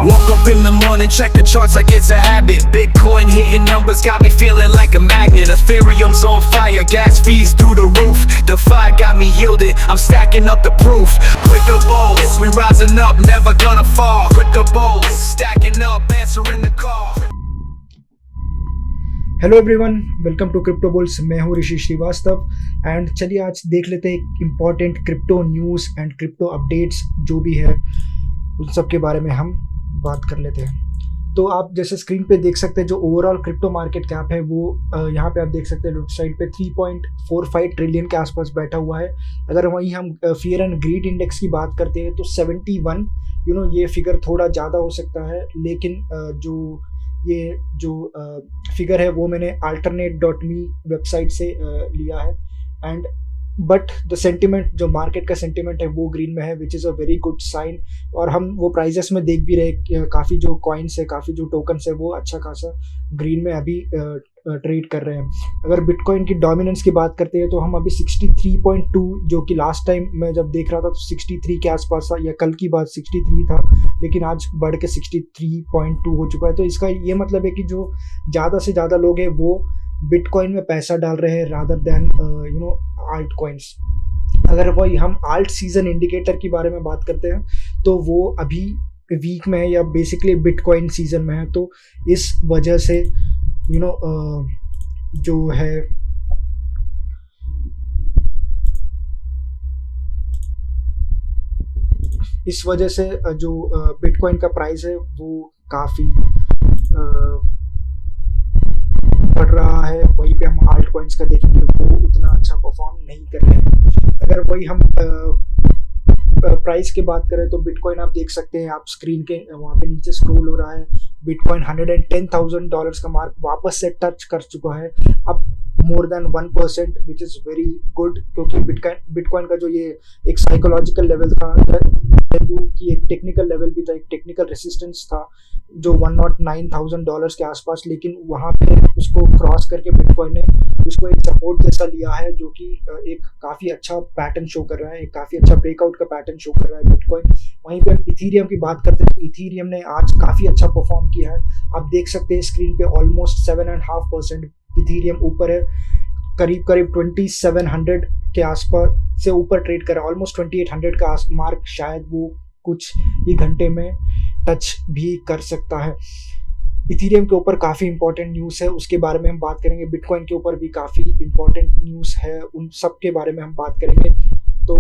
Woke up in the morning, check the charts like it's a habit. Bitcoin hitting numbers got me feeling like a magnet. Ethereum's on fire, gas fees through the roof. DeFi got me yielded, I'm stacking up the proof. Crypto bulls, we rising up, never gonna fall. Crypto bulls, stacking up, answering the call. Hello everyone, welcome to Crypto Bulls. मैं हूं ऋषि Srivastava and चलिए आज देख लेते हैं important crypto news and crypto updates जो भी है उन सब के बारे में हम बात कर लेते हैं। तो आप जैसे स्क्रीन पे देख सकते हैं जो ओवरऑल क्रिप्टो मार्केट कैप है वो यहाँ पे आप देख सकते हैं लेफ्ट साइड पे 3.45 ट्रिलियन के आसपास बैठा हुआ है। अगर वहीं हम फियर एंड ग्रीड इंडेक्स की बात करते हैं तो 71 ये फिगर थोड़ा ज़्यादा हो सकता है, लेकिन जो फिगर है वो मैंने alternate.me वेबसाइट से लिया है। एंड बट द सेंटिमेंट, जो मार्केट का सेंटिमेंट है वो ग्रीन में है, which is a very good sign. और हम वो प्राइजेस में देख भी रहे, काफ़ी जो कॉइन्स है, काफ़ी जो टोकन्स है वो अच्छा खासा ग्रीन में अभी ट्रेड कर रहे हैं। अगर बिटकॉइन की डोमिनेंस की बात करते हैं तो हम अभी 63.2, जो कि लास्ट टाइम मैं जब देख रहा था तो 63 के आसपास था, या कल की बात 63 था, लेकिन आज बढ़ के 63.2 हो चुका है। तो इसका ये मतलब है कि जो ज़्यादा से ज़्यादा लोग हैं वो बिटकॉइन में पैसा डाल रहे हैं रादर देन आल्ट कॉइन्स। अगर वही हम आल्ट सीजन इंडिकेटर के बारे में बात करते हैं तो वो अभी वीक में है, या बेसिकली बिटकॉइन सीजन में है। तो इस वजह से जो है इस वजह से जो बिटकॉइन का प्राइस है वो काफ़ी बढ़ रहा है। वहीं पे हम आल्ट कॉइन्स का देखेंगे वो उतना अच्छा परफॉर्म नहीं कर रहे हैं। अगर वही हम प्राइस की बात करें तो बिटकॉइन आप देख सकते हैं, आप स्क्रीन के वहाँ पे नीचे स्क्रॉल हो रहा है, बिटकॉइन $110,000 का मार्क वापस से टच कर चुका है, अब more than 1%, which is very good. क्योंकि बिटकॉइन का जो ये एक साइकोलॉजिकल लेवल था, कि एक टेक्निकल लेवल भी था, एक टेक्निकल रेसिस्टेंस था जो $109,000 के आसपास, लेकिन वहाँ पे उसको क्रॉस करके बिटकॉइन ने उसको एक सपोर्ट जैसा लिया है, जो कि एक काफ़ी अच्छा पैटर्न शो कर रहा है, एक काफ़ी अच्छा ब्रेकआउट का पैटर्न शो कर रहा है बिटकॉइन। वहीं पे हम इथीरियम की बात करते हैं तो इथीरियम ने आज काफ़ी अच्छा परफॉर्म किया है। आप देख सकते हैं स्क्रीन पे ऑलमोस्ट 7.5% इथीरियम ऊपर है, करीब 2700 के आसपास से ऊपर ट्रेड कर रहा है। ऑलमोस्ट 2800 का मार्क शायद वो कुछ ही घंटे में टच भी कर सकता है। इथीरियम के ऊपर काफ़ी इंपॉर्टेंट न्यूज़ है, उसके बारे में हम बात करेंगे। बिटकॉइन के ऊपर भी काफ़ी इंपॉर्टेंट न्यूज़ है, उन सब के बारे में हम बात करेंगे। तो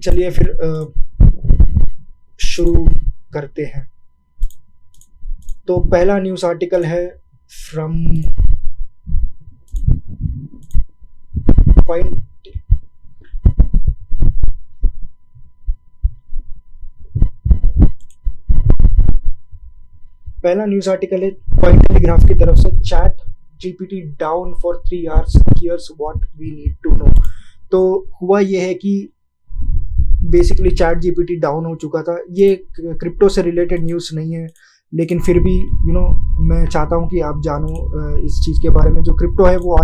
चलिए फिर शुरू करते हैं। तो पहला न्यूज़ आर्टिकल है फ्रॉम पॉइंट पहला न्यूज़ आर्टिकल है पॉइंट टेलीग्राफ की तरफ से, chat GPT down for 3 hours, here's what we need to know. तो हुआ ये है कि बेसिकली चैट जीपीटी डाउन हो चुका था। ये क्रिप्टो से रिलेटेड न्यूज़ नहीं है, लेकिन फिर भी मैं चाहता हूँ कि आप जानो इस चीज़ के बारे में। जो क्रिप्टो है वो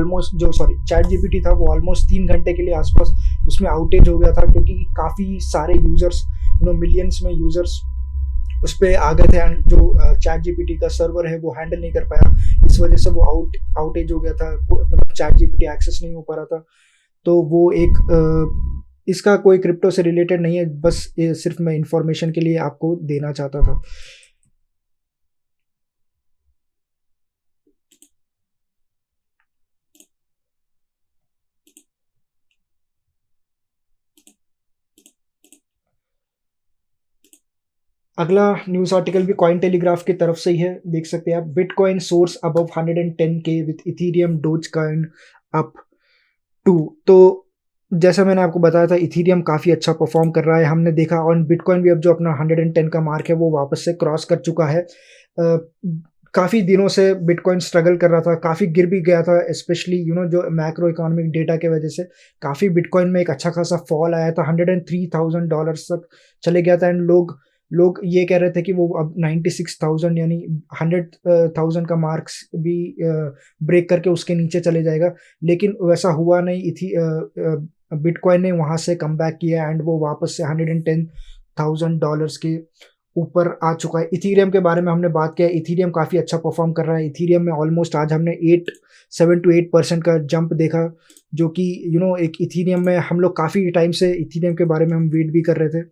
चैट जीपीटी था वो ऑलमोस्ट 3 घंटे के लिए आसपास उसमें आउटेज हो गया था, क्योंकि काफ़ी सारे यूज़र्स मिलियंस में यूज़र्स उस पर आ गए थे, एंड जो चैट जीपीटी का सर्वर है वो हैंडल नहीं कर पाया। इस वजह से वो आउटेज हो गया था, मतलब चैट जीपीटी एक्सेस नहीं हो पा रहा था। तो वो एक इसका कोई क्रिप्टो से रिलेटेड नहीं है, बस सिर्फ मैं इंफॉर्मेशन के लिए आपको देना चाहता था। अगला न्यूज़ आर्टिकल भी कॉइन टेलीग्राफ की तरफ से ही है, देख सकते हैं आप। Bitcoin source above 110K with Ethereum Dogecoin up 2। तो जैसा मैंने आपको बताया था, इथीरियम काफ़ी अच्छा परफॉर्म कर रहा है, हमने देखा। और बिटकॉइन भी अब जो अपना 110 का मार्क है वो वापस से क्रॉस कर चुका है। काफ़ी दिनों से बिटकॉइन स्ट्रगल कर रहा था, काफ़ी गिर भी गया था, स्पेशली जो मैक्रो इकोनॉमिक डेटा के वजह से काफ़ी बिटकॉइन में एक अच्छा खासा फॉल आया था, $103,000 तक चले गया था। एंड लोग ये कह रहे थे कि वो अब 96,000 यानी 100,000 का मार्क्स भी ब्रेक करके उसके नीचे चले जाएगा, लेकिन वैसा हुआ नहीं। बिटकॉइन ने वहाँ से कम बैक किया एंड वो वापस से $110,000 के ऊपर आ चुका है। इथीरियम के बारे में हमने बात किया, इथीरियम काफ़ी अच्छा परफॉर्म कर रहा है। इथीरियम में ऑलमोस्ट आज हमने 7 to 8% का जंप देखा, जो कि एक इथीरियम में हम लोग काफ़ी टाइम से इथीरियम के बारे में हम वेट भी कर रहे थे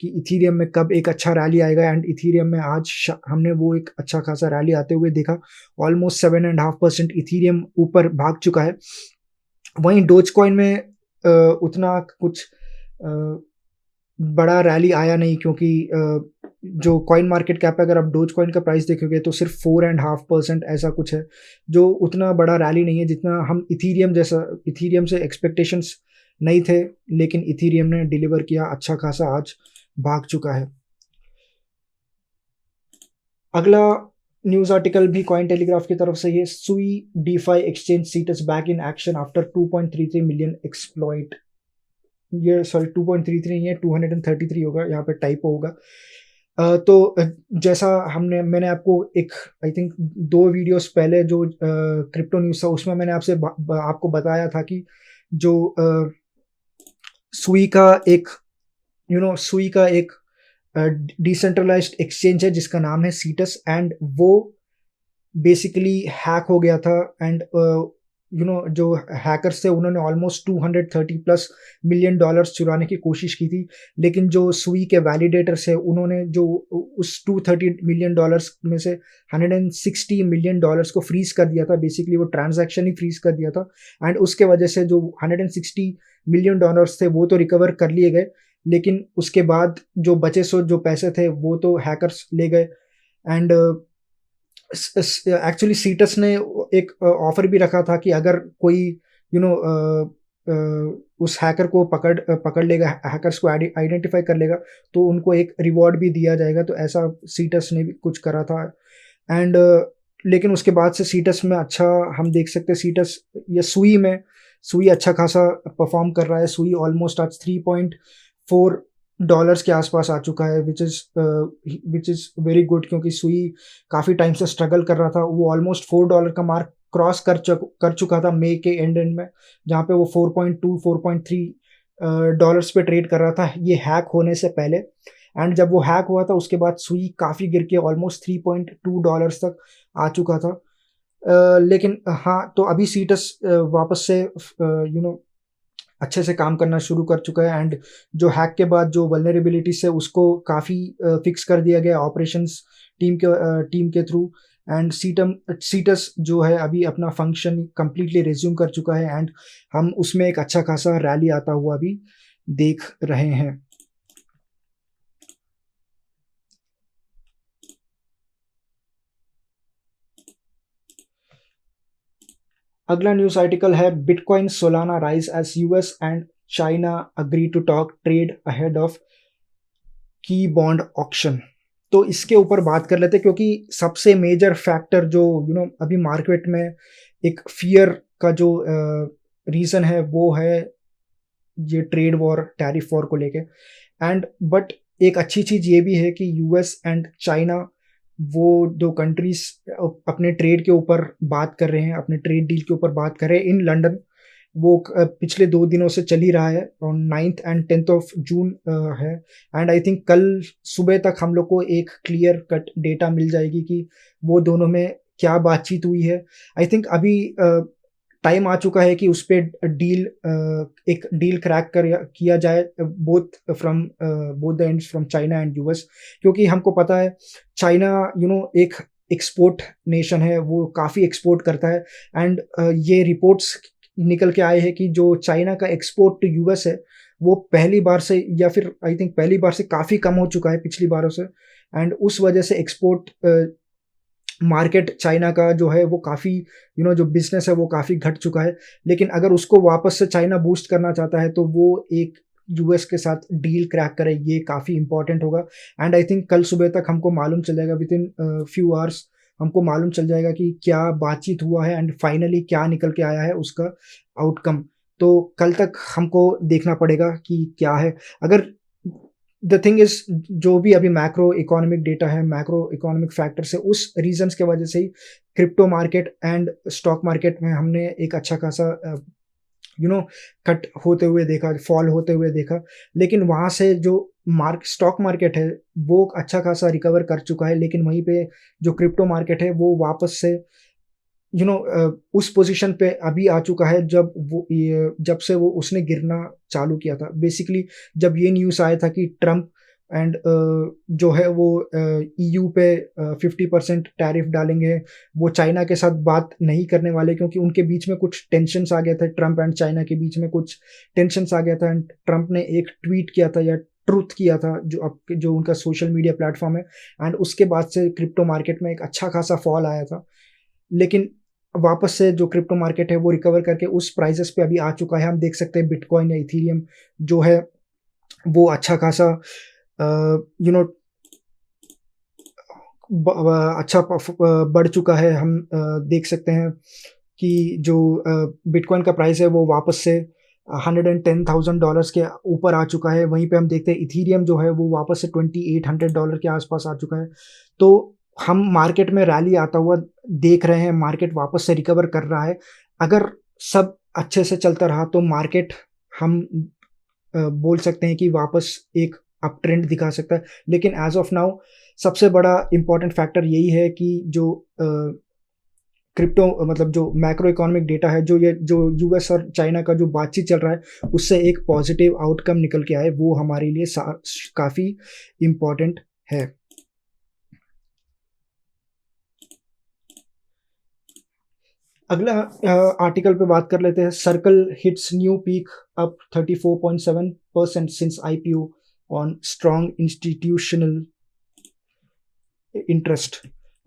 कि इथीरियम में कब एक अच्छा रैली आएगा, एंड इथीरियम में आज हमने वो एक अच्छा खासा रैली आते हुए देखा। ऑलमोस्ट 7.5% इथीरियम ऊपर भाग चुका है। वहीं डोज कॉइन में उतना कुछ बड़ा रैली आया नहीं, क्योंकि जो कॉइन मार्केट कैप है, अगर आप डोज कॉइन का प्राइस देखोगे तो सिर्फ 4.5% ऐसा कुछ है, जो उतना बड़ा रैली नहीं है जितना हम इथीरियम से एक्सपेक्टेशंस नहीं थे, लेकिन इथीरियम ने डिलीवर किया, अच्छा खासा आज भाग चुका है। अगला न्यूज़ आर्टिकल भी कॉइन टेलीग्राफ की तरफ से, ये सुई DeFi exchange seats back in action after 2.33 million exploit. ये सॉरी 2.33 नहीं है, 233 होगा, यहाँ पे टाइपो होगा। तो जैसा मैंने आपको एक आई थिंक 2 वीडियोस पहले जो क्रिप्टो न्यूज़ था उसमें मैंने आपको बताया था कि जो सुई का एक डिसेंट्रलाइज्ड एक्सचेंज है जिसका नाम है सीटस, एंड वो बेसिकली हैक हो गया था। एंड जो हैकर्स थे उन्होंने ऑलमोस्ट 230+ मिलियन डॉलर्स चुराने की कोशिश की थी, लेकिन जो सुई के वैलिडेटर्स है उन्होंने जो उस 230 मिलियन डॉलर्स में से 160 मिलियन डॉलर्स को फ्रीज कर दिया था। बेसिकली वो ट्रांजैक्शन ही फ्रीज कर दिया था, एंड उसके वजह से जो 160 मिलियन डॉलर्स थे वो तो रिकवर कर लिए गए, लेकिन उसके बाद जो बचे जो पैसे थे वो तो हैकर्स ले गए। एंड एक्चुअली सीटस ने एक ऑफर भी रखा था कि अगर कोई उस हैकर को पकड़ लेगा, हैकर्स को आइडेंटिफाई कर लेगा, तो उनको एक रिवॉर्ड भी दिया जाएगा। तो ऐसा सीटस ने भी कुछ करा था, एंड लेकिन उसके बाद से सीटस में अच्छा हम देख सकते हैं, सीटस या सुई अच्छा खासा परफॉर्म कर रहा है। सुई ऑलमोस्ट आज $3.4 के आसपास आ चुका है, विच इज़ वेरी गुड, क्योंकि सुई काफ़ी टाइम से स्ट्रगल कर रहा था। वो ऑलमोस्ट $4 का मार्क क्रॉस कर चुका था मई के एंड में, जहाँ पे वो 4.2 $4.3 पे ट्रेड कर रहा था, ये हैक होने से पहले। एंड जब वो हैक हुआ था उसके बाद सुई काफ़ी गिर के ऑलमोस्ट $3.2 तक आ चुका था। लेकिन हाँ, तो अभी सीटस वापस से अच्छे से काम करना शुरू कर चुका है, एंड जो हैक के बाद जो वल्नरेबिलिटीज है उसको काफ़ी फिक्स कर दिया गया ऑपरेशंस टीम के थ्रू। एंड सीटस जो है अभी अपना फंक्शन कंप्लीटली रिज्यूम कर चुका है, एंड हम उसमें एक अच्छा खासा रैली आता हुआ भी देख रहे हैं। अगला न्यूज़ आर्टिकल है bitcoin Solana rise as US and China agree to talk trade ahead of key bond auction. तो इसके ऊपर बात कर लेते हैं, क्योंकि सबसे मेजर फैक्टर जो अभी मार्केट में एक फियर का जो रीज़न है वो है ये ट्रेड वॉर, टैरिफ वॉर को लेके। एंड बट एक अच्छी चीज़ ये भी है कि यूएस एंड चाइना, वो दो कंट्रीज अपने ट्रेड के ऊपर बात कर रहे हैं, अपने ट्रेड डील के ऊपर बात कर रहे हैं इन लंदन। वो पिछले 2 दिनों से चल ही रहा है, और 9th and 10th of जून है। एंड आई थिंक कल सुबह तक हम लोग को एक क्लियर कट डेटा मिल जाएगी कि वो दोनों में क्या बातचीत हुई है। आई थिंक अभी टाइम आ चुका है कि उस पर एक डील क्रैक किया जाए, both the ends from China and US, क्योंकि हमको पता है चाइना एक एक्सपोर्ट नेशन है, वो काफ़ी एक्सपोर्ट करता है। एंड ये रिपोर्ट्स निकल के आए हैं कि जो चाइना का एक्सपोर्ट टू यूएस है वो पहली बार से काफ़ी कम हो चुका है पिछली बारों से। एंड उस वजह से एक्सपोर्ट मार्केट चाइना का जो है वो काफ़ी जो बिजनेस है वो काफ़ी घट चुका है। लेकिन अगर उसको वापस से चाइना बूस्ट करना चाहता है तो वो एक यूएस के साथ डील क्रैक करे, ये काफ़ी इंपॉर्टेंट होगा। एंड आई थिंक कल सुबह तक हमको मालूम चल जाएगा, विद इन फ्यू आवर्स हमको मालूम चल जाएगा कि क्या बातचीत हुआ है एंड फाइनली क्या निकल के आया है उसका आउटकम। तो कल तक हमको देखना पड़ेगा कि क्या है। अगर द थिंग इज, जो भी अभी मैक्रो इकोनॉमिक डेटा है, मैक्रो इकोनॉमिक फैक्टर्स है, उस रीजंस के वजह से ही crypto market and stock market में हमने एक अच्छा खासा कट होते हुए देखा, फॉल होते हुए देखा। लेकिन वहाँ से जो स्टॉक मार्केट है वो अच्छा खासा रिकवर कर चुका है, लेकिन वहीं पे जो क्रिप्टो मार्केट है वो वापस से उस पोजीशन पे अभी आ चुका है जब से वो उसने गिरना चालू किया था। बेसिकली जब ये न्यूज़ आया था कि ट्रम्प एंड जो है वो ईयू पे 50% टैरिफ डालेंगे, वो चाइना के साथ बात नहीं करने वाले क्योंकि उनके बीच में कुछ टेंशन्स आ गए थे, ट्रम्प एंड चाइना के बीच में कुछ टेंशन्स आ गया था। एंड ट्रम्प ने एक ट्वीट किया था या ट्रूथ किया था जो उनका सोशल मीडिया प्लेटफॉर्म है, एंड उसके बाद से क्रिप्टो मार्केट में एक अच्छा खासा फॉल आया था। लेकिन वापस से जो क्रिप्टो मार्केट है वो रिकवर करके उस प्राइसेस पे अभी आ चुका है। हम देख सकते हैं बिटकॉइन या इथेरियम जो है वो अच्छा खासा अच्छा बढ़ चुका है। हम देख सकते हैं कि जो बिटकॉइन का प्राइस है वो वापस से $110,000 के ऊपर आ चुका है। वहीं पे हम देखते हैं इथेरियम जो है वो वापस से $2,800 के आसपास आ चुका है। तो हम मार्केट में रैली आता हुआ देख रहे हैं, मार्केट वापस से रिकवर कर रहा है। अगर सब अच्छे से चलता रहा तो मार्केट हम बोल सकते हैं कि वापस एक अप ट्रेंड दिखा सकता है। लेकिन एज ऑफ नाउ सबसे बड़ा इम्पॉर्टेंट फैक्टर यही है कि जो क्रिप्टो मतलब जो मैक्रो इकोनॉमिक डेटा है, जो यूएस और चाइना का जो बातचीत चल रहा है उससे एक पॉजिटिव आउटकम निकल के आए, वो हमारे लिए काफ़ी इम्पॉर्टेंट है। अगला आर्टिकल पे बात कर लेते हैं। Circle hits new pick up 34.7% since IPO on strong institutional interest.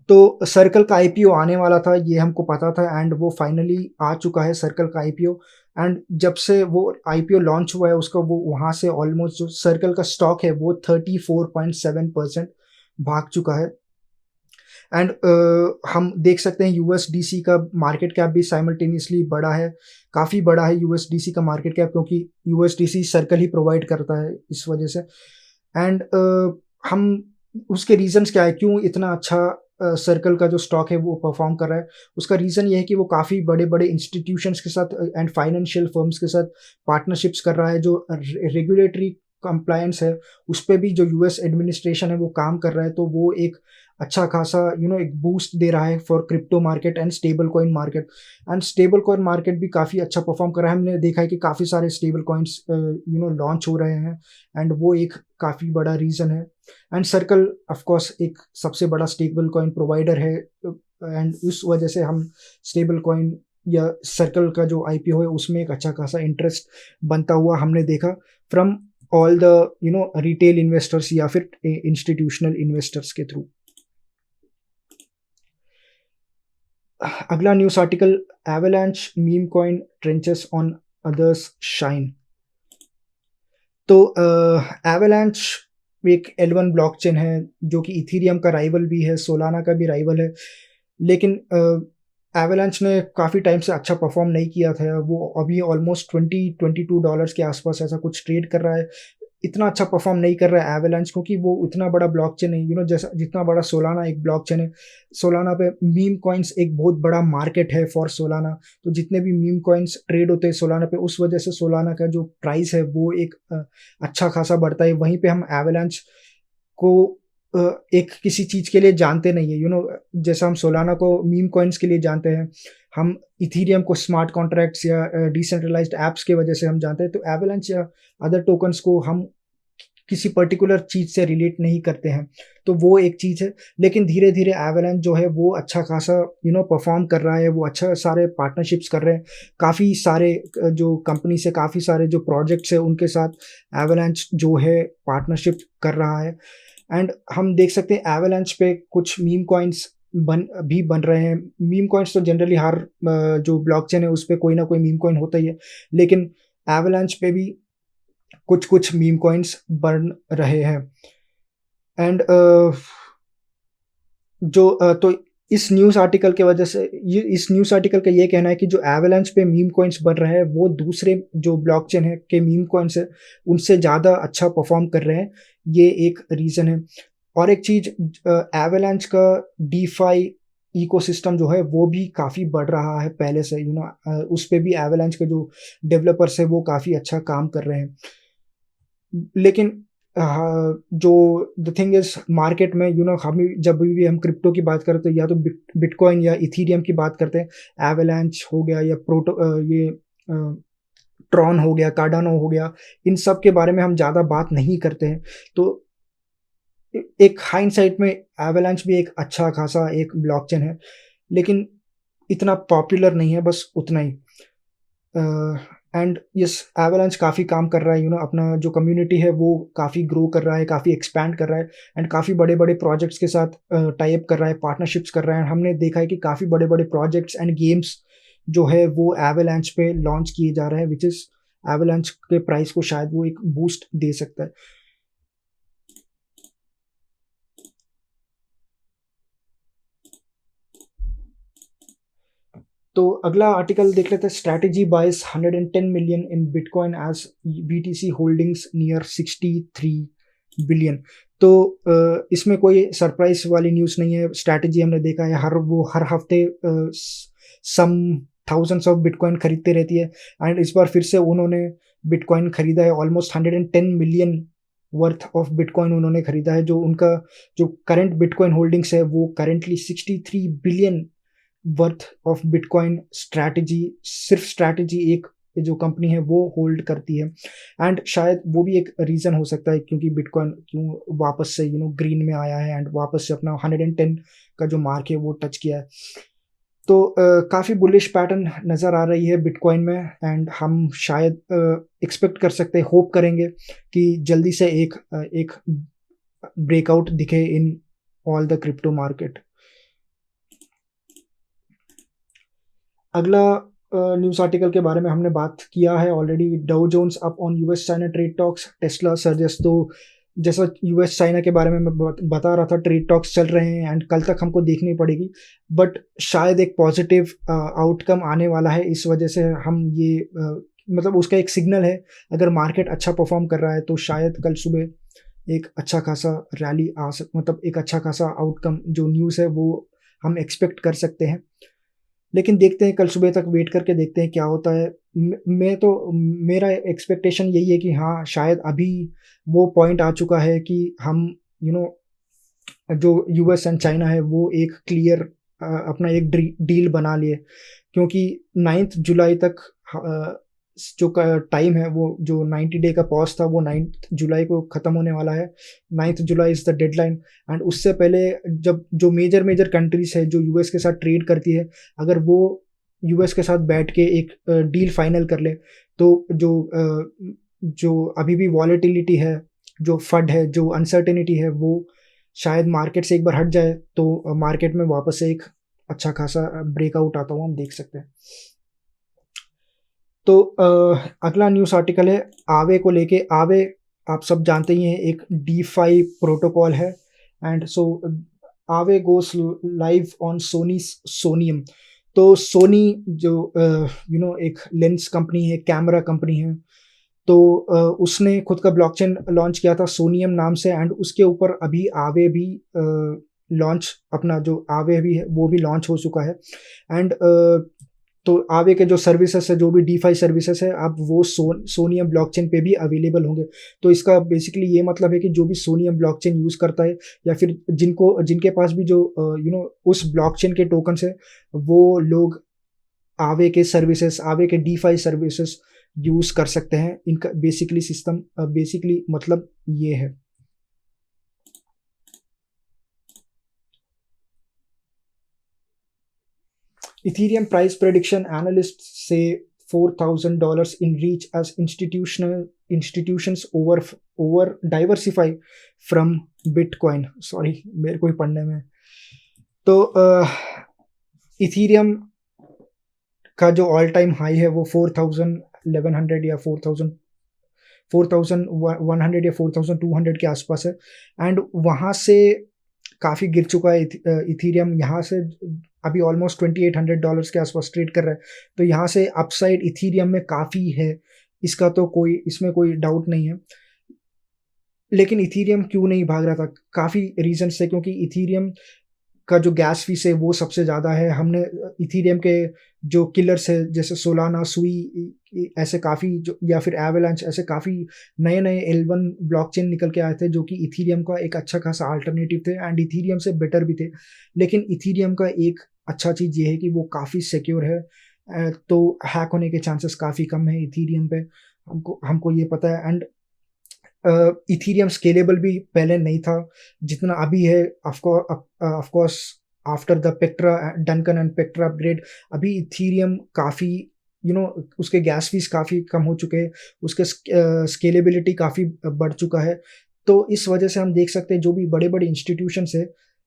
तो सर्कल का आईपीओ आने वाला था, ये हमको पता था, एंड वो फाइनली आ चुका है सर्कल का आईपीओ। एंड जब से वो आईपीओ लॉन्च हुआ है उसका वो वहाँ से ऑलमोस्ट जो सर्कल का स्टॉक है वो 34.7% भाग चुका है। एंड हम देख सकते हैं यूएसडीसी का मार्केट कैप भी साइमल्टेनियसली बड़ा है, काफ़ी बड़ा है यूएसडीसी का मार्केट कैप, क्योंकि यूएसडीसी सर्कल ही प्रोवाइड करता है इस वजह से। एंड हम उसके रीजंस क्या है, क्यों इतना अच्छा सर्कल का जो स्टॉक है वो परफॉर्म कर रहा है। उसका रीज़न ये है कि वो काफ़ी बड़े बड़े इंस्टीट्यूशंस के साथ एंड फाइनेंशियल फर्म्स के साथ पार्टनरशिप्स कर रहा है। जो रेगुलेटरी कंप्लायंस है उस पर भी जो यूएस एडमिनिस्ट्रेशन है वो काम कर रहा है, तो वो एक अच्छा खासा एक बूस्ट दे रहा है for crypto market and stable coin market. And stable coin market भी काफ़ी अच्छा परफॉर्म कर रहा है। हमने देखा है कि काफ़ी सारे स्टेबल कॉइन्स लॉन्च हो रहे हैं, एंड वो एक काफ़ी बड़ा रीज़न है। एंड सर्कल ऑफ कोर्स एक सबसे बड़ा स्टेबल कॉइन प्रोवाइडर है, एंड उस वजह से हम स्टेबल कॉइन या सर्कल का जो आईपीओ है उसमें एक अच्छा खासा इंटरेस्ट बनता हुआ हमने देखा from all the retail investors या फिर इंस्टीट्यूशनल इन्वेस्टर्स के थ्रू। अगला news article, avalanche meme coin trenches on others shine. तो एवलांच एक L1 ब्लॉकचेन है जो कि इथेरियम का राइवल भी है, सोलाना का भी राइवल है। लेकिन एवलांच ने काफ़ी टाइम से अच्छा परफॉर्म नहीं किया था। वो अभी ऑलमोस्ट $22 के आसपास ऐसा कुछ ट्रेड कर रहा है। इतना अच्छा परफॉर्म नहीं कर रहा है एवलांच, क्योंकि वो इतना बड़ा ब्लॉकचेन है, जैसा जितना बड़ा सोलाना एक ब्लॉकचेन है। सोलाना पे मीम कॉइन्स एक बहुत बड़ा मार्केट है फॉर सोलाना, तो जितने भी मीम कॉइन्स ट्रेड होते हैं सोलाना पे, उस वजह से सोलाना का जो प्राइस है वो एक अच्छा खासा बढ़ता है। वहीं पे हम एवलांच को एक किसी चीज़ के लिए जानते नहीं है, जैसा हम सोलाना को मीम कॉइन्स के लिए जानते हैं, हम इथेरियम को स्मार्ट कॉन्ट्रैक्ट्स या डिसेंट्रलाइज्ड ऐप्स के वजह से हम जानते हैं। तो एवलांच या अदर टोकन्स को हम किसी पर्टिकुलर चीज़ से रिलेट नहीं करते हैं, तो वो एक चीज़ है। लेकिन धीरे धीरे एवलांच जो है वो अच्छा खासा परफॉर्म कर रहा है, वो अच्छा सारे पार्टनरशिप्स कर रहे हैं, काफ़ी सारे जो कंपनी से काफ़ी सारे जो प्रोजेक्ट्स है उनके साथ एवलांच जो है पार्टनरशिप कर रहा है। एंड हम देख सकते हैं एवलांच पे कुछ मीम कॉइन्स बन रहे हैं। मीम कॉइन्स तो जनरली हर जो ब्लॉकचेन है उस पर कोई ना कोई मीम कॉइन होता ही है, लेकिन एवलांच पे भी कुछ मीम कॉइन्स बन रहे हैं। एंड तो इस न्यूज़ आर्टिकल के वजह से इस न्यूज़ आर्टिकल का ये कहना है कि जो एवलांच पे मीम कॉइन्स बन रहे हैं वो दूसरे जो ब्लॉकचेन है के मीम कॉइन्स है उनसे ज़्यादा अच्छा परफॉर्म कर रहे हैं, ये एक रीज़न है। और एक चीज़, एवलांच का डीफाई इकोसिस्टम जो है वो भी काफ़ी बढ़ रहा है पहले से, उस पे भी एवलांच के जो डेवलपर्स है वो काफ़ी अच्छा काम कर रहे हैं। लेकिन जो द थिंग इज मार्केट में हम जब भी हम क्रिप्टो की बात करते हैं या तो बिटकॉइन या इथीरियम की बात करते हैं, एवेलांच हो गया या ये ट्रॉन हो गया, कार्डानो हो गया, इन सब के बारे में हम ज़्यादा बात नहीं करते हैं। तो एक हाइंडसाइट में एवेलांच भी एक अच्छा खासा एक ब्लॉकचेन है, लेकिन इतना पॉपुलर नहीं है, बस उतना ही। एंड यस, एवेलांच काफ़ी काम कर रहा है, अपना जो कम्युनिटी है वो काफ़ी ग्रो कर रहा है, काफ़ी एक्सपैंड कर रहा है, एंड काफ़ी बड़े बड़े प्रोजेक्ट्स के साथ टाई अप कर रहा है, पार्टनरशिप्स कर रहा है। हमने देखा है कि काफ़ी बड़े बड़े प्रोजेक्ट्स एंड गेम्स जो है वो एवेलांच पे लॉन्च किए जा रहे हैं, विच इज़ एवेलांच के प्राइस को शायद वो एक बूस्ट दे सकता है। तो अगला आर्टिकल देख लेते हैं, strategy buys 110 million in bitcoin as BTC holdings near 63 billion. तो इसमें कोई सरप्राइज वाली न्यूज़ नहीं है। स्ट्रैटेजी हमने देखा है हर हफ्ते सम थाउजेंड्स ऑफ बिटकॉइन खरीदते रहती है, एंड इस बार फिर से उन्होंने बिटकॉइन खरीदा है। Almost 110 million worth of bitcoin उन्होंने खरीदा है। जो उनका जो करंट बिटकॉइन होल्डिंग्स है वो currently 63 billion worth of bitcoin सिर्फ स्ट्रैटेजी एक जो कंपनी है वो होल्ड करती है। एंड शायद वो भी एक रीज़न हो सकता है क्योंकि बिटकॉइन क्यों वापस से ग्रीन में आया है एंड वापस से अपना 110 का जो मार्क है वो टच किया है। तो काफ़ी बुलिश पैटर्न नज़र आ रही है बिटकॉइन में, एंड हम शायद एक्सपेक्ट कर सकते हैं, होप करेंगे कि जल्दी से एक ब्रेकआउट दिखे in all the crypto market. अगला न्यूज़ आर्टिकल के बारे में हमने बात किया है already, Dow Jones up on US China trade talks, Tesla surges. तो जैसा यूएस चाइना के बारे में मैं बता रहा था, ट्रेड टॉक्स चल रहे हैं एंड कल तक हमको देखनी पड़ेगी, बट शायद एक पॉजिटिव आउटकम आने वाला है। इस वजह से हम ये मतलब उसका एक सिग्नल है। अगर मार्केट अच्छा परफॉर्म कर रहा है तो शायद कल सुबह एक अच्छा खासा रैली मतलब एक अच्छा खासा आउटकम जो न्यूज़ है वो हम एक्सपेक्ट कर सकते हैं। लेकिन देखते हैं, कल सुबह तक वेट करके देखते हैं क्या होता है। मेरा एक्सपेक्टेशन यही है कि हाँ, शायद अभी वो पॉइंट आ चुका है कि हम जो यूएस एंड चाइना है वो एक क्लियर अपना एक डील बना लिए, क्योंकि 9 जुलाई तक जो टाइम है वो जो 90 डे का पॉज था वो 9 जुलाई को ख़त्म होने वाला है। 9 जुलाई इज़ द डेडलाइन, एंड उससे पहले जब जो मेजर कंट्रीज़ है जो यूएस के साथ ट्रेड करती है, अगर वो यूएस के साथ बैठ के एक डील फाइनल कर ले तो जो अभी भी वॉलेटिलिटी है, जो फड है, जो अनसर्टेनिटी है, वो शायद मार्केट से एक बार हट जाए तो मार्केट में वापस से एक अच्छा खासा ब्रेकआउट आता हुआ हम देख सकते हैं। तो अगला न्यूज़ आर्टिकल है आवे को लेके। आवे आप सब जानते ही हैं एक डीफाई प्रोटोकॉल है, एंड सो आवे गोस लाइव ऑन सोनियम। तो सोनी जो एक लेंस कंपनी है, कैमरा कंपनी है, तो उसने खुद का ब्लॉकचेन लॉन्च किया था सोनियम नाम से, एंड उसके ऊपर अभी आवे भी लॉन्च अपना जो आवे भी है वो भी लॉन्च हो चुका है। एंड तो आवे के जो सर्विसेज है, जो भी डीफाई सर्विसेज है, अब वो सोनियम ब्लॉकचेन पे भी अवेलेबल होंगे। तो इसका बेसिकली ये मतलब है कि जो भी सोनियम ब्लॉकचेन यूज़ करता है या फिर जिनके पास भी जो उस ब्लॉकचेन के टोकन्स है, वो लोग आवे के सर्विसेज, आवे के डीफाई सर्विसेज यूज़ कर सकते हैं। इनका बेसिकली सिस्टम बेसिकली मतलब ये है। Ethereum price prediction, analysts say $4,000 in reach as institutions over diversify from Bitcoin. Sorry, मेरे को ही पढ़ने में। तो इथीरियम का जो ऑल टाइम हाई है वो 4,100 या 4,100 या 4,200 के आसपास है, एंड वहाँ से काफ़ी गिर चुका है इथीरियम। यहाँ से अभी ऑलमोस्ट $2,800 के आसपास ट्रेड कर रहा है। तो यहाँ से अपसाइड इथीरियम में काफ़ी है, इसका तो इसमें कोई डाउट नहीं है। लेकिन इथीरियम क्यों नहीं भाग रहा था? काफ़ी रीजंस है, क्योंकि इथीरियम का जो गैस फीस है वो सबसे ज़्यादा है। हमने इथीरियम के जो किलर्स है जैसे सोलाना, सुई, ऐसे काफ़ी जो, या फिर एवलांच, ऐसे काफ़ी नए नए L1 ब्लॉकचेन निकल के आए थे जो कि इथीरियम का एक अच्छा खासा अल्टरनेटिव थे एंड इथीरियम से बेटर भी थे। लेकिन इथीरियम का एक अच्छा चीज़ ये है कि वो काफ़ी सिक्योर है, तो हैक होने के चांसेस काफ़ी कम है इथीरियम पे, हमको हमको ये पता है। एंड इथीरियम स्केलेबल भी पहले नहीं था जितना अभी है। Of course after the Pectra, Dencun and Pectra upgrade, अभी इथीरियम काफ़ी उसके गैस फीस काफ़ी कम हो चुके हैं, उसके स्केलेबिलिटी काफ़ी बढ़ चुका है। तो इस वजह से हम देख सकते हैं जो भी बड़े बड़े इंस्टीट्यूशंस है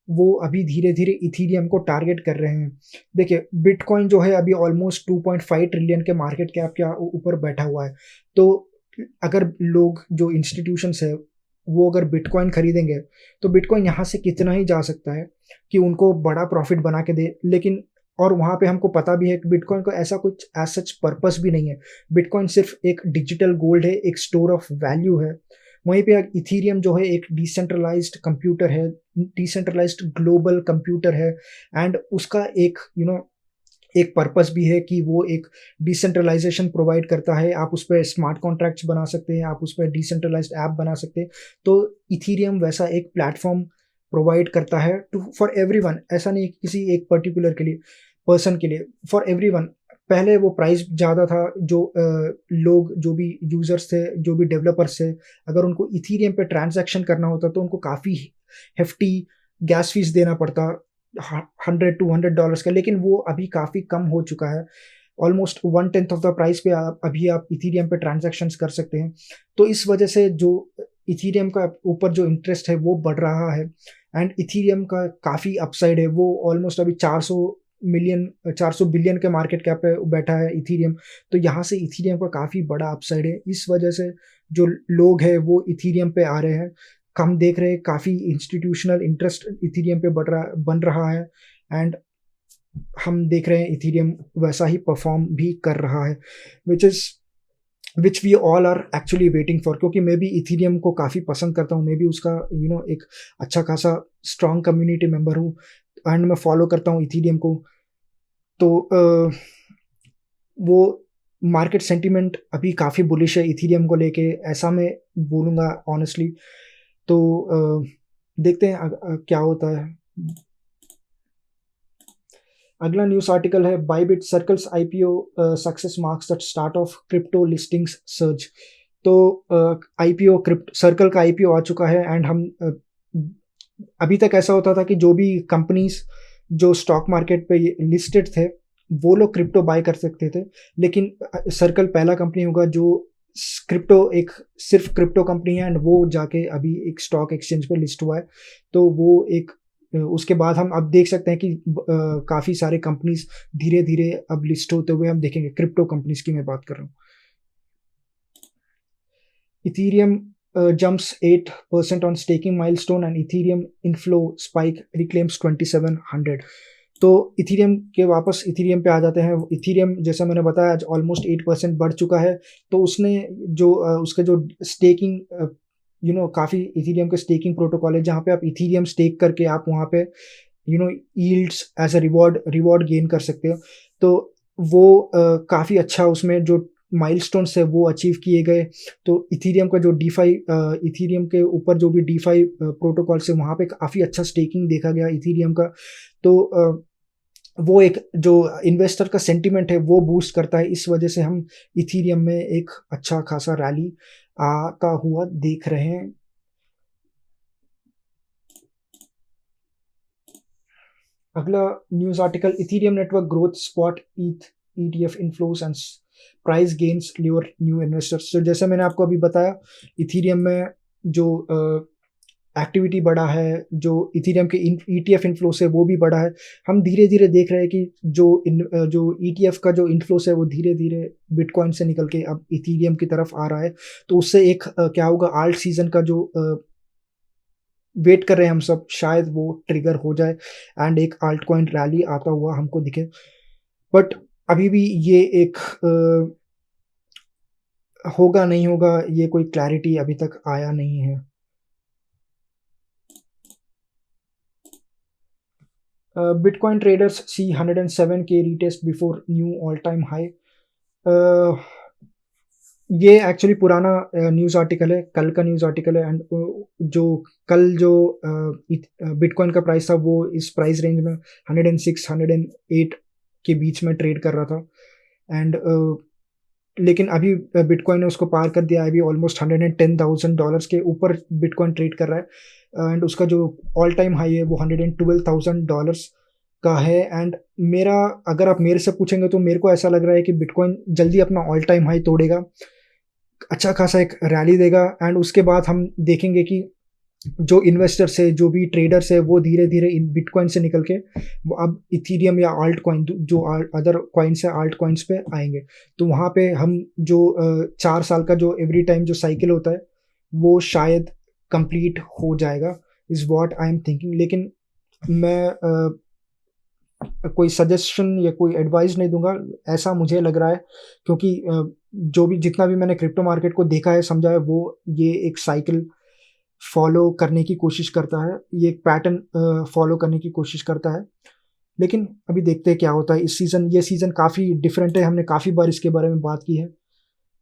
वो अभी धीरे धीरे इथीरियम को टारगेट कर रहे हैं। देखिए बिटकॉइन जो है अभी ऑलमोस्ट 2.5 ट्रिलियन के मार्केट कैप के ऊपर बैठा हुआ है। तो अगर लोग जो इंस्टीट्यूशंस है वो अगर बिटकॉइन खरीदेंगे तो बिटकॉइन यहाँ से कितना ही जा सकता है कि उनको बड़ा प्रॉफिट बना के दे। लेकिन और वहाँ पे हमको पता भी है कि बिटकॉइन का ऐसा कुछ एज सच पर्पस भी नहीं है। बिटकॉइन सिर्फ एक डिजिटल गोल्ड है, एक स्टोर ऑफ वैल्यू है। वहीं पे इथीरियम जो है एक डिसेंट्रलाइज्ड कंप्यूटर है, डिसेंट्रलाइज्ड ग्लोबल कंप्यूटर है एंड उसका एक एक पर्पस भी है कि वो एक डिसेंट्रलाइजेशन प्रोवाइड करता है। आप उस पर स्मार्ट कॉन्ट्रैक्ट्स बना सकते हैं, आप उस पर डिसेंट्रलाइज्ड ऐप बना सकते हैं। तो इथीरियम वैसा एक प्लेटफॉर्म प्रोवाइड करता है टू फॉर एवरीवन, ऐसा नहीं किसी एक पर्टिकुलर के लिए पर्सन के लिए, फॉर एवरीवन। पहले वो प्राइस ज़्यादा था, जो लोग जो भी यूजर्स थे, जो भी डेवलपर्स थे, अगर उनको इथीरियम पे ट्रांजैक्शन करना होता तो उनको काफ़ी हेफ्टी गैस फीस देना पड़ता, $100-200 का। लेकिन वो अभी काफ़ी कम हो चुका है, ऑलमोस्ट 1/10 ऑफ द प्राइस पे अभी आप इथीरियम पे ट्रांजैक्शंस कर सकते हैं। तो इस वजह से जो इथीरियम का ऊपर जो इंटरेस्ट है वो बढ़ रहा है एंड इथीरियम का काफ़ी अपसाइड है। वो ऑलमोस्ट अभी 400 बिलियन के मार्केट कैप पे बैठा है इथीरियम। तो यहाँ से इथीरियम का काफ़ी बड़ा अपसाइड है। इस वजह से जो लोग हैं वो इथीरियम पे आ रहे हैं। हम देख रहे हैं काफ़ी इंस्टीट्यूशनल इंटरेस्ट इथीरियम पे बन रहा है एंड हम देख रहे हैं इथीरियम वैसा ही परफॉर्म भी कर रहा है, which we all are actually waiting for. क्योंकि मैं भी इथीरियम को काफ़ी पसंद करता हूँ, मैं भी उसका एक अच्छा खासा स्ट्रॉन्ग कम्युनिटी मेंबर हूँ एंड मैं फॉलो करता हूँ इथीरियम को। तो वो मार्केट सेंटिमेंट अभी काफ़ी बुलिश है इथीरियम को लेके, ऐसा मैं बोलूँगा ऑनेस्टली। तो देखते हैं क्या होता है। अगला न्यूज़ आर्टिकल है Bybit circles IPO success marks the start of crypto listings surge. तो आईपीओ सर्कल का आईपीओ आ चुका है एंड हम अभी तक ऐसा होता था कि जो भी कंपनीज जो स्टॉक मार्केट पे लिस्टेड थे वो लोग क्रिप्टो बाय कर सकते थे। लेकिन सर्कल पहला कंपनी होगा जो सिर्फ क्रिप्टो कंपनी है एंड वो जाके अभी एक स्टॉक एक्सचेंज पे लिस्ट हुआ है। तो वो एक उसके बाद हम अब देख सकते हैं कि काफ़ी सारे कंपनीज धीरे धीरे अब लिस्ट होते हुए हम देखेंगे। क्रिप्टो कंपनीज की मैं बात कर रहा हूँ। Ethereum jumps 8% on staking milestone and Ethereum inflow spike reclaims 2700। तो इथीरियम के वापस इथीरियम पे आ जाते हैं। इथीरियम जैसा मैंने बताया आज ऑलमोस्ट 8% बढ़ चुका है। तो उसने जो उसका जो स्टेकिंग काफ़ी इथीरियम के स्टेकिंग प्रोटोकॉल है जहाँ पे आप इथीरियम स्टेक करके आप वहाँ पे yields as a reward gain कर सकते हो। तो वो काफ़ी अच्छा उसमें जो माइलस्टोन्स है वो अचीव किए गए। तो इथीरियम का जो इथीरियम के ऊपर जो भी डीफाई प्रोटोकॉल से वहाँ पे काफ़ी अच्छा स्टेकिंग देखा गया इथीरियम का। तो वो एक जो इन्वेस्टर का सेंटिमेंट है वो बूस्ट करता है। इस वजह से हम इथीरियम में एक अच्छा खासा रैली आता हुआ देख रहे हैं। अगला news article Ethereum network growth spot ETF inflows and price gains lure new investors. तो जैसे मैंने आपको अभी बताया इथीरियम में जो एक्टिविटी बढ़ा है, जो इथीरियम के ETF इनफ्लोस है वो भी बढ़ा है। हम धीरे धीरे देख रहे हैं कि जो ETF का जो इनफ्लोस है वो धीरे धीरे बिटकॉइन से निकल के अब इथीरियम की तरफ आ रहा है। तो उससे एक क्या होगा, आल्ट सीजन का जो वेट कर रहे हैं हम सब, शायद वो ट्रिगर हो जाए एंड एक आल्ट कॉइन रैली आता हुआ हमको दिखे। बट अभी भी ये एक होगा नहीं होगा ये कोई क्लैरिटी अभी तक आया नहीं है। बिटकॉइन ट्रेडर्स सी 107K retest before knew all time high. ये एक्चुअली पुराना न्यूज़ आर्टिकल है, कल का न्यूज़ आर्टिकल है। एंड जो कल जो बिटकॉइन का प्राइस था वो इस प्राइस रेंज में 106 108 के बीच में ट्रेड कर रहा था। एंड लेकिन अभी बिटकॉइन ने उसको पार कर दिया है। अभी ऑलमोस्ट $110,000 के ऊपर बिटकॉइन ट्रेड कर रहा है। एंड उसका जो ऑल टाइम हाई है वो $112,000 का है। एंड मेरा, अगर आप मेरे से पूछेंगे तो मेरे को ऐसा लग रहा है कि बिटकॉइन जल्दी अपना ऑल टाइम हाई तोड़ेगा, अच्छा खासा एक रैली देगा। एंड उसके बाद हम देखेंगे कि जो इन्वेस्टर्स है, जो भी ट्रेडर्स है, वो धीरे धीरे इन बिटकॉइन से निकल के वो अब इथीरियम या आल्ट कॉइन, जो अदर कॉइन्स है, आल्ट कॉइन्स पे आएंगे। तो वहाँ पे हम जो 4 साल का जो एवरी टाइम जो साइकिल होता है वो शायद कंप्लीट हो जाएगा, is what I am thinking. लेकिन मैं कोई सजेशन या कोई एडवाइस नहीं दूंगा, ऐसा मुझे लग रहा है। क्योंकि जो भी जितना भी मैंने क्रिप्टो मार्केट को देखा है, समझा है, वो ये एक साइकिल फॉलो करने की कोशिश करता है, ये एक पैटर्न फॉलो करने की कोशिश करता है। लेकिन अभी देखते हैं क्या होता है इस सीज़न। ये सीज़न काफ़ी डिफरेंट है, हमने काफ़ी बार इसके बारे में बात की है,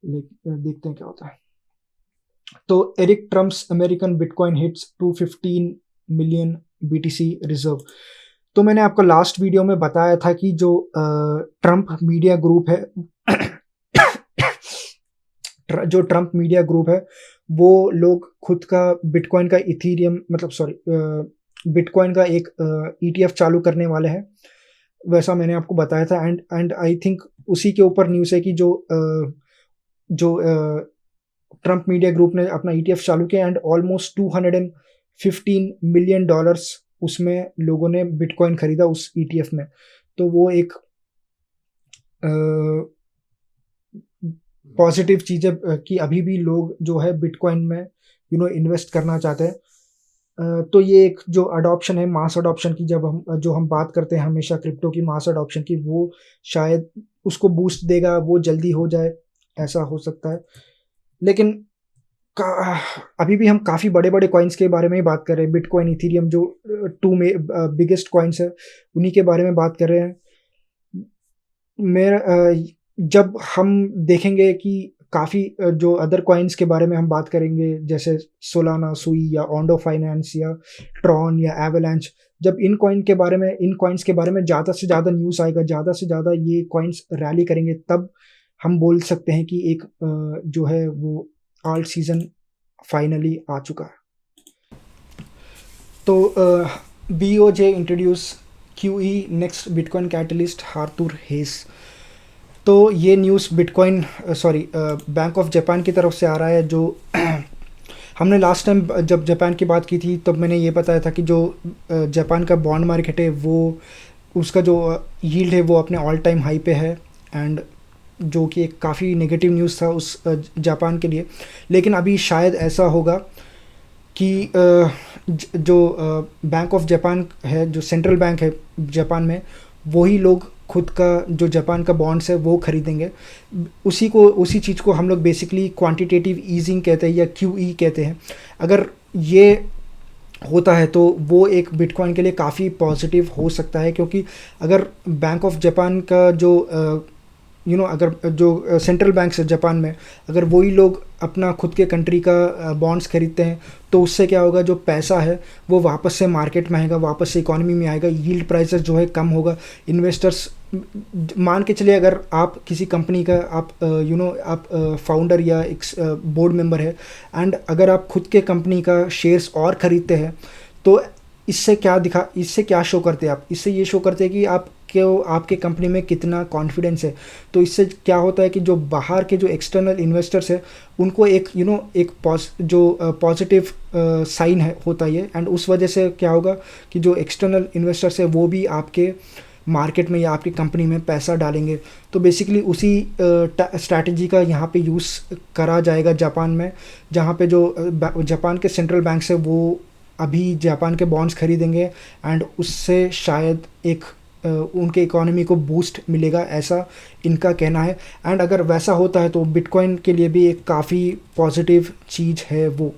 लेकिन देखते हैं क्या होता है। तो Eric Trump's American bitcoin hits 215 million BTC reserve. तो मैंने आपको लास्ट वीडियो में बताया था कि जो ट्रम्प मीडिया ग्रुप है जो ट्रम्प मीडिया ग्रुप है, वो लोग खुद का बिटकॉइन का इथीरियम, मतलब सॉरी, बिटकॉइन का एक ETF चालू करने वाले हैं, वैसा मैंने आपको बताया था। एंड आई थिंक उसी के ऊपर न्यूज़ है कि जो ट्रम्प मीडिया ग्रुप ने अपना ETF चालू किया। एंड ऑलमोस्ट $215 मिलियन उसमें लोगों ने बिटकॉइन खरीदा उस ETF में। तो वो एक पॉजिटिव चीज़ है कि अभी भी लोग जो है बिटकॉइन में इन्वेस्ट करना चाहते हैं। तो ये एक जो अडॉप्शन है, मास अडॉप्शन की, जब हम बात करते हैं हमेशा क्रिप्टो की मास अडॉप्शन की, वो शायद उसको बूस्ट देगा, वो जल्दी हो जाए, ऐसा हो सकता है। लेकिन अभी भी हम काफ़ी बड़े बड़े कॉइन्स के बारे में ही बात कर रहे हैं। बिटकॉइन, इथीरियम, जो 2 बिगेस्ट कॉइन्स है, उन्हीं के बारे में बात कर रहे हैं। मेरा जब हम देखेंगे कि काफ़ी जो अदर कॉइन्स के बारे में हम बात करेंगे, जैसे सोलाना, सुई या ओंडो फाइनेंस या ट्रॉन या एवलांच, जब इन कॉइन्स के बारे में ज़्यादा से ज़्यादा न्यूज़ आएगा, ज़्यादा से ज़्यादा ये कॉइन्स रैली करेंगे, तब हम बोल सकते हैं कि एक जो है वो ऑल्ट सीज़न फाइनली आ चुका है। तो BOJ introduce QE next bitcoin catalyst Arthur Hayes. तो ये न्यूज़ बैंक ऑफ जापान की तरफ से आ रहा है। जो हमने लास्ट टाइम जब जापान की बात की थी तब मैंने ये बताया था कि जो जापान का बॉन्ड मार्केट है, वो उसका जो यील्ड है वो अपने ऑल टाइम हाई पे है। एंड जो कि एक काफ़ी नेगेटिव न्यूज़ था उस जापान के लिए। लेकिन अभी शायद ऐसा होगा कि जो बैंक ऑफ जापान है, जो सेंट्रल बैंक है जापान में, वही लोग खुद का जो जापान का बॉन्ड्स है वो खरीदेंगे। उसी चीज़ को हम लोग बेसिकली क्वांटिटेटिव ईजिंग कहते हैं या QE कहते हैं। अगर ये होता है तो वो एक बिटकॉइन के लिए काफ़ी पॉजिटिव हो सकता है, क्योंकि अगर बैंक ऑफ जापान का जो अगर जो सेंट्रल बैंक है जापान में, अगर वही लोग अपना खुद के कंट्री का बॉन्ड्स खरीदते हैं, तो उससे क्या होगा, जो पैसा है वो वापस से मार्केट में आएगा, वापस से इकोनॉमी में आएगा, यील्ड प्राइसेस जो है कम होगा। इन्वेस्टर्स, मान के चलिए अगर आप किसी कंपनी का आप फाउंडर या एक बोर्ड मेंबर है, एंड अगर आप खुद के कंपनी का शेयर्स और ख़रीदते हैं, तो इससे क्या शो करते हैं आप? इससे ये शो करते हैं कि आपके कंपनी में कितना कॉन्फिडेंस है। तो इससे क्या होता है कि जो बाहर के जो एक्सटर्नल इन्वेस्टर्स है, उनको एक पॉजिटिव साइन होता है। एंड उस वजह से क्या होगा कि जो एक्सटर्नल इन्वेस्टर्स है वो भी आपके मार्केट में या आपकी कंपनी में पैसा डालेंगे। तो बेसिकली उसी स्ट्रैटेजी का यहाँ पे यूज़ करा जाएगा जापान में, जहाँ पे जो जापान के सेंट्रल बैंक है वो अभी जापान के बॉन्ड्स खरीदेंगे, एंड उससे शायद एक उनके इकोनॉमी को बूस्ट मिलेगा, ऐसा इनका कहना है। एंड अगर वैसा होता है तो बिटकॉइन के लिए भी एक काफ़ी पॉजिटिव चीज़ है वो।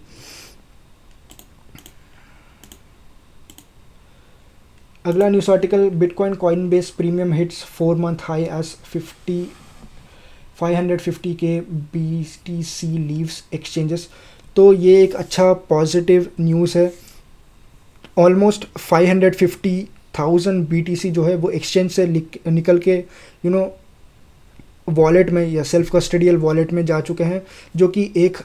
अगला news article, bitcoin Coinbase premium hits 4 month high as 550K BTC leaves exchanges. तो ये एक अच्छा पॉजिटिव न्यूज़ है। ऑलमोस्ट 550,000 BTC जो है वो एक्सचेंज से निकल के वॉलेट में या सेल्फ कस्टडियल वॉलेट में जा चुके हैं, जो कि एक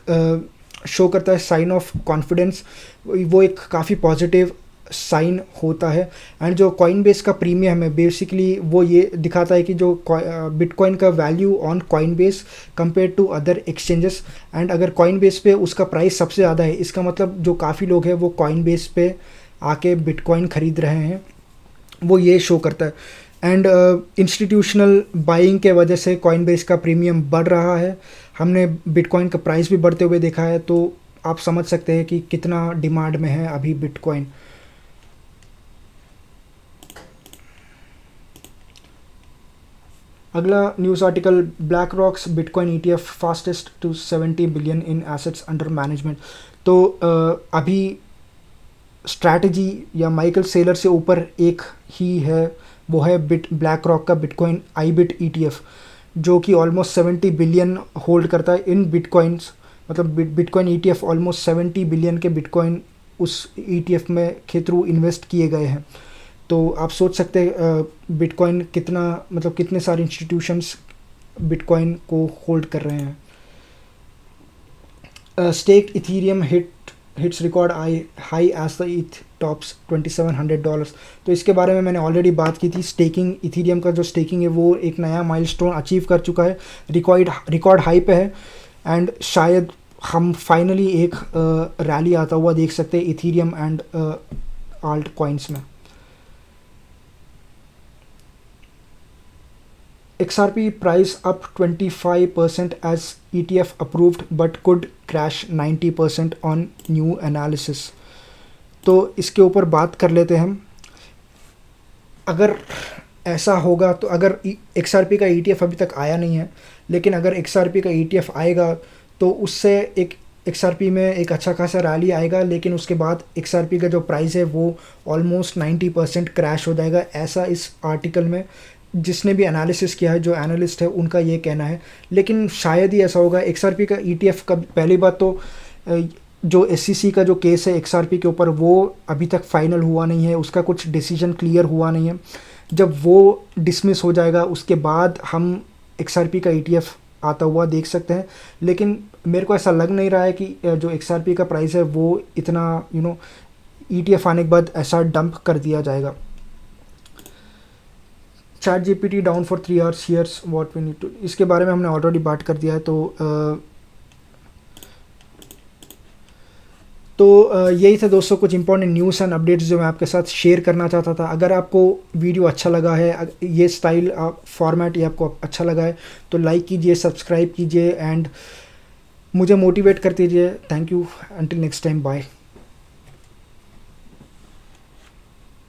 शो करता है साइन ऑफ कॉन्फिडेंस। वो एक काफ़ी पॉजिटिव साइन होता है। एंड जो कॉइनबेस का प्रीमियम है बेसिकली वो ये दिखाता है कि जो बिटकॉइन का value on Coinbase compare to other exchanges, and अगर कॉइनबेस पे उसका प्राइस सबसे ज़्यादा है, इसका मतलब जो काफ़ी लोग हैं वो कॉइनबेस पे आके बिटकॉइन ख़रीद रहे हैं, वो ये शो करता है। एंड इंस्टीट्यूशनल बाइंग के वजह से कॉइनबेस का प्रीमियम बढ़ रहा है। हमने बिटकॉइन का प्राइस भी बढ़ते हुए देखा है, तो आप समझ सकते हैं कि कितना डिमांड में है अभी बिटकॉइन। अगला news article, BlackRock's bitcoin ETF fastest to 70 billion in assets under management. तो अभी स्ट्रैटेजी या माइकल सेलर से ऊपर एक ही है, वो है ब्लैक रॉक का बिटकॉइन IBIT ETF, जो कि ऑलमोस्ट 70 बिलियन होल्ड करता है इन बिटकॉइंस। मतलब बिटकॉइन ETF ऑलमोस्ट 70 बिलियन के बिटकॉइन उस ETF में के थ्रू इन्वेस्ट किए गए हैं। तो आप सोच सकते हैं बिटकॉइन कितना, मतलब कितने सारे इंस्टीट्यूशंस बिटकॉइन को होल्ड कर रहे हैं। Stake Ethereum hits record high as the ETH tops $2,700। तो इसके बारे में मैंने ऑलरेडी बात की थी। स्टेकिंग, इथीरियम का जो स्टेकिंग है वो एक नया माइलस्टोन अचीव कर चुका है, रिकॉर्ड हाई पे है। एंड शायद हम फाइनली एक रैली आता हुआ देख सकते हैं इथीरियम एंड आल्ट कॉइन्स में। XRP price up 25% as ETF approved but could crash 90% on new analysis। तो इसके ऊपर बात कर लेते हैं हम। अगर ऐसा होगा तो अगर XRP का ETF अभी तक आया नहीं है, लेकिन अगर XRP का ETF आएगा तो उससे एक XRP में एक अच्छा खासा रैली आएगा, लेकिन उसके बाद XRP का जो प्राइस है वो ऑलमोस्ट 90% क्रैश हो जाएगा, ऐसा इस आर्टिकल में जिसने भी एनालिसिस किया है, जो एनालिस्ट है उनका ये कहना है। लेकिन शायद ही ऐसा होगा। XRP का ETF का पहली बात तो जो SEC का जो केस है XRP के ऊपर वो अभी तक फाइनल हुआ नहीं है, उसका कुछ डिसीजन क्लियर हुआ नहीं है। जब वो डिसमिस हो जाएगा उसके बाद हम XRP का ETF आता हुआ देख सकते हैं। लेकिन मेरे को ऐसा लग नहीं रहा है कि जो XRP का प्राइस है वो इतना ETF आने के बाद ऐसा डंप कर दिया जाएगा। ChatGPT down for 3 hours, here's what we need to. इसके बारे में हमने ऑलरेडी बात कर दिया है। तो यही था दोस्तों कुछ इंपॉर्टेंट न्यूज़ एंड अपडेट्स जो मैं आपके साथ शेयर करना चाहता था। अगर आपको वीडियो अच्छा लगा है, ये स्टाइल फॉर्मेट ये आपको अच्छा लगा है, तो लाइक कीजिए, सब्सक्राइब कीजिए एंड मुझे मोटिवेट कर दीजिए। Thank you, until next time, bye.